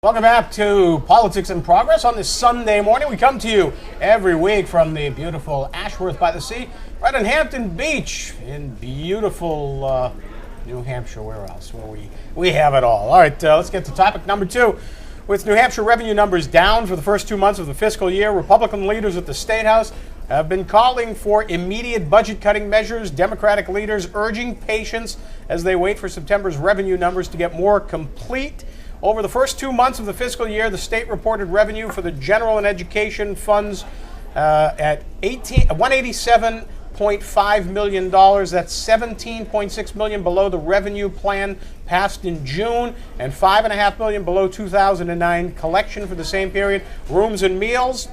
Welcome back to Politics in Progress on this Sunday morning. We come to you every week from the beautiful Ashworth by the Sea, right on Hampton Beach in beautiful New Hampshire. Where else? Where we have it all. All right, let's get to topic number 2. With New Hampshire revenue numbers down for the first 2 months of the fiscal year, Republican leaders at the State House have been calling for immediate budget-cutting measures. Democratic leaders urging patience as they wait for September's revenue numbers to get more complete. Over the first 2 months of the fiscal year, the state reported revenue for the general and education funds at $187.5 million. That's $17.6 million below the revenue plan passed in June and $5.5 million below 2009 collection for the same period. Rooms and meals,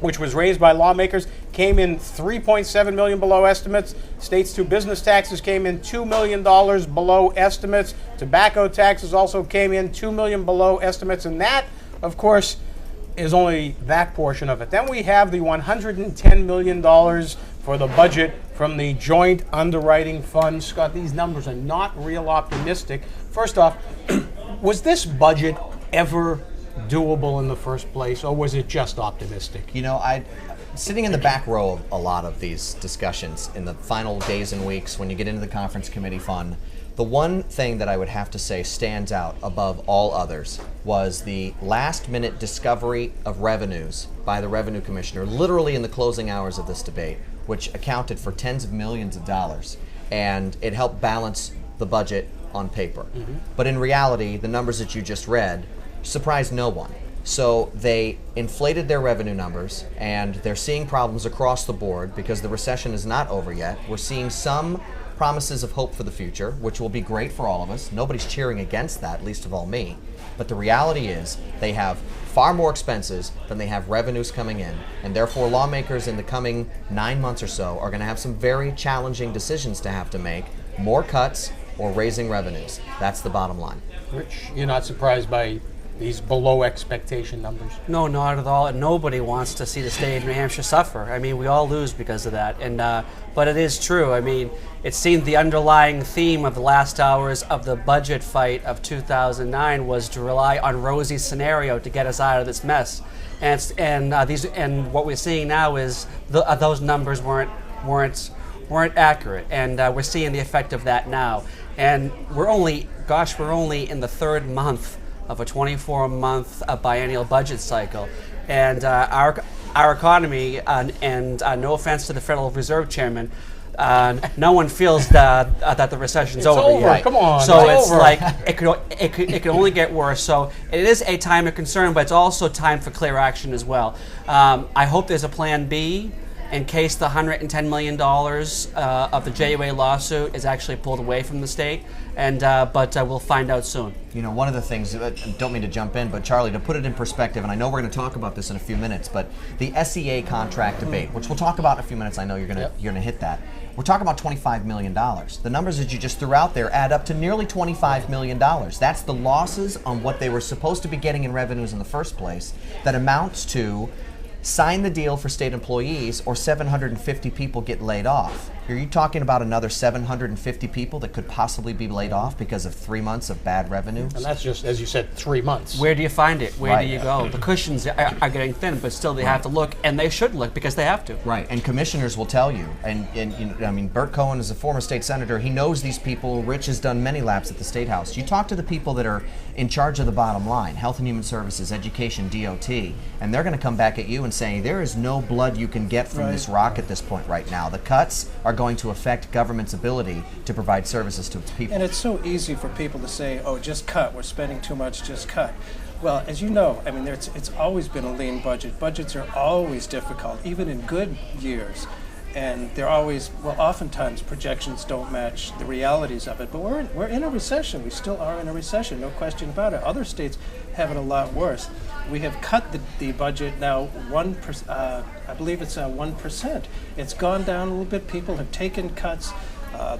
which was raised by lawmakers, came in $3.7 million below estimates. States to business taxes came in $2 million below estimates. Tobacco taxes also came in $2 million below estimates, and that, of course, is only that portion of it. Then we have the $110 million for the budget from the Joint Underwriting Fund. Scott, these numbers are not real optimistic. First off, was this budget ever doable in the first place, or was it just optimistic? You know, sitting in the back row of a lot of these discussions in the final days and weeks when you get into the conference committee fund, the one thing that I would have to say stands out above all others was the last-minute discovery of revenues by the Revenue Commissioner, literally in the closing hours of this debate, which accounted for tens of millions of dollars, and it helped balance the budget on paper. Mm-hmm. But in reality, the numbers that you just read surprised no one. So they inflated their revenue numbers, and they're seeing problems across the board because the recession is not over yet. We're seeing some promises of hope for the future, which will be great for all of us. Nobody's cheering against that, least of all me. But the reality is they have far more expenses than they have revenues coming in, and therefore lawmakers in the coming 9 months or so are going to have some very challenging decisions to have to make: more cuts or raising revenues. That's the bottom line. Rich, you're not surprised by these below expectation numbers? No, not at all. And nobody wants to see the state of New Hampshire suffer. I mean, we all lose because of that. And but it is true. I mean, it seemed the underlying theme of the last hours of the budget fight of 2009 was to rely on Rosie's scenario to get us out of this mess. And what we're seeing now is those numbers weren't accurate, and we're seeing the effect of that now. And we're only in the third month of a 24-month biennial budget cycle, and our economy, and no offense to the Federal Reserve Chairman, no one feels that the recession's over yet. Come on, so it's it's over. like it could only get worse. So it is a time of concern, but it's also time for clear action as well. I hope there's a plan B in case the $110 million of the JUA lawsuit is actually pulled away from the state, but we'll find out soon. You know, one of the things, I don't mean to jump in, but Charlie, to put it in perspective, and I know we're going to talk about this in a few minutes, but the SEA contract debate, which we'll talk about in a few minutes, I know you're going to hit that. We're talking about $25 million. The numbers that you just threw out there add up to nearly $25 million. That's the losses on what they were supposed to be getting in revenues in the first place. That amounts to sign the deal for state employees, or 750 people get laid off. Are you talking about another 750 people that could possibly be laid off because of 3 months of bad revenue? And that's just, as you said, 3 months. Where do you find it? Where do you go? The cushions are getting thin, but still they have to look, and they should look because they have to. Right, and commissioners will tell you, and you know, I mean, Burt Cohen is a former state senator. He knows these people. Rich has done many laps at the State House. You talk to the people that are in charge of the bottom line, Health and Human Services, Education, DOT, and they're going to come back at you and say, there is no blood you can get from this rock at this point right now. The cuts are going to affect government's ability to provide services to its people. And it's so easy for people to say, oh, just cut, we're spending too much, just cut. Well, as you know, I mean, it's always been a lean budget. Budgets are always difficult, even in good years. And they're always, well, oftentimes projections don't match the realities of it. But we're in a recession. We still are in a recession, no question about it. Other states have it a lot worse. We have cut the budget now 1%. I believe it's 1%. It's gone down a little bit. People have taken cuts.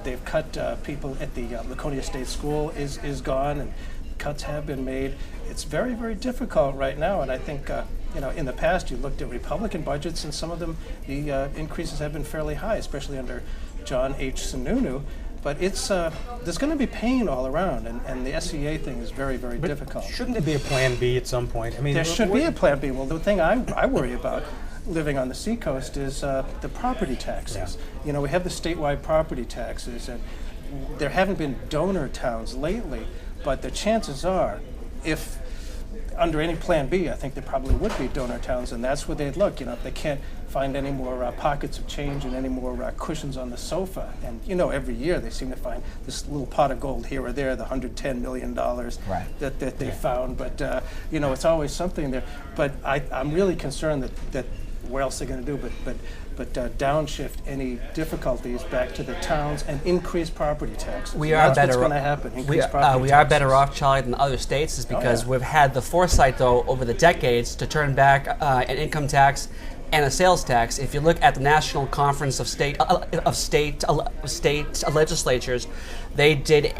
They've cut people at the Laconia State School is gone, and cuts have been made. It's very, very difficult right now, and I think you know, in the past you looked at Republican budgets, and some of them the increases have been fairly high, especially under John H. Sununu. But it's there's going to be pain all around, and the SCA thing is very, very difficult. Shouldn't there be a plan B at some point? I mean, There should be a plan B. Well, the thing I worry about living on the seacoast is the property taxes. You know, we have the statewide property taxes, and there haven't been donor towns lately, but the chances are, if under any plan B, I think there probably would be donor towns, and that's where they'd look. You know, if they can't find any more pockets of change and any more cushions on the sofa, and you know, every year they seem to find this little pot of gold here or there, the $110 million that they found. But you know, it's always something there. But I'm really concerned that where else they're going to do, but downshift any difficulties back to the towns and increase property taxes. We are That's better. what's going to happen. We are better off, Charlie, than other states, is because we've had the foresight, though, over the decades to turn back an income tax and a sales tax. If you look at the National Conference of State Legislatures, they did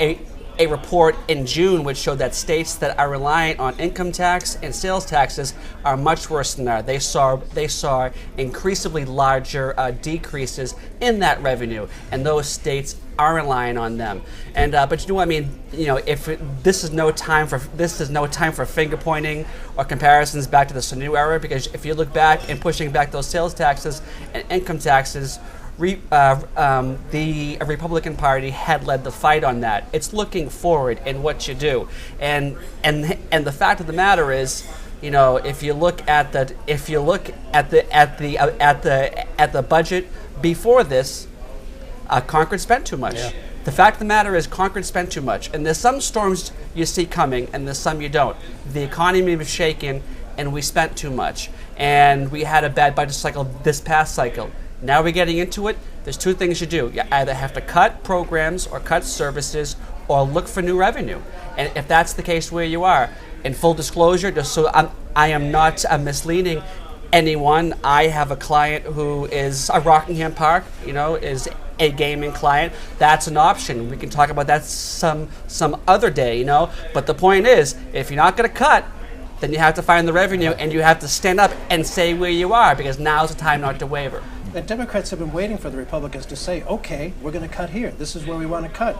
a report in June which showed that states that are reliant on income tax and sales taxes are much worse than that. They saw increasingly larger decreases in that revenue, and those states are relying on them. And but you know what I mean? You know, this is no time for finger pointing or comparisons back to the Sanu era, because if you look back and pushing back those sales taxes and income taxes, the Republican Party had led the fight on that. It's looking forward in what you do, and the fact of the matter is, you know, if you look at the budget before this, Concord spent too much. Yeah. The fact of the matter is, Concord spent too much, and there's some storms you see coming, and there's some you don't. The economy was shaken, and we spent too much, and we had a bad budget cycle this past cycle. Now we're getting into it. There's two things you do. You either have to cut programs or cut services or look for new revenue. And if that's the case where you are, in full disclosure, just so I am not misleading anyone, I have a client who is a Rockingham Park, you know, is a gaming client. That's an option. We can talk about that some other day, you know. But the point is, if you're not going to cut, then you have to find the revenue, and you have to stand up and say where you are, because now's the time not to waver. The Democrats have been waiting for the Republicans to say, okay, we're going to cut here. This is where we want to cut.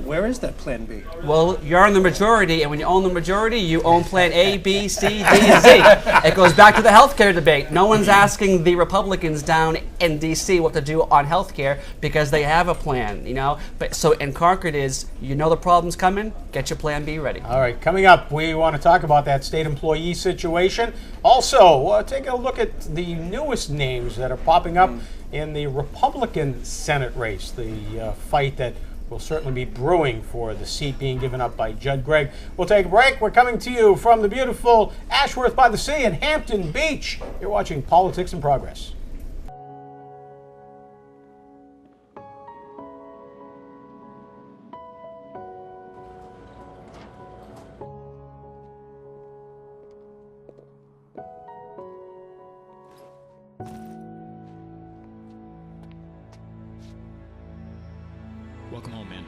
Where is that plan B? Well, you're in the majority, and when you own the majority, you own plan A, B, C, D, and Z. It goes back to the healthcare debate. No one's asking the Republicans down in D.C. what to do on healthcare because they have a plan, you know. But so in Concord is, you know the problem's coming, get your plan B ready. All right, coming up, we want to talk about that state employee situation. Also, take a look at the newest names that are popping up in the Republican Senate race, the fight that will certainly be brewing for the seat being given up by Judd Gregg. We'll take a break. We're coming to you from the beautiful Ashworth by the Sea and Hampton Beach. You're watching Politics in Progress. Welcome home, man.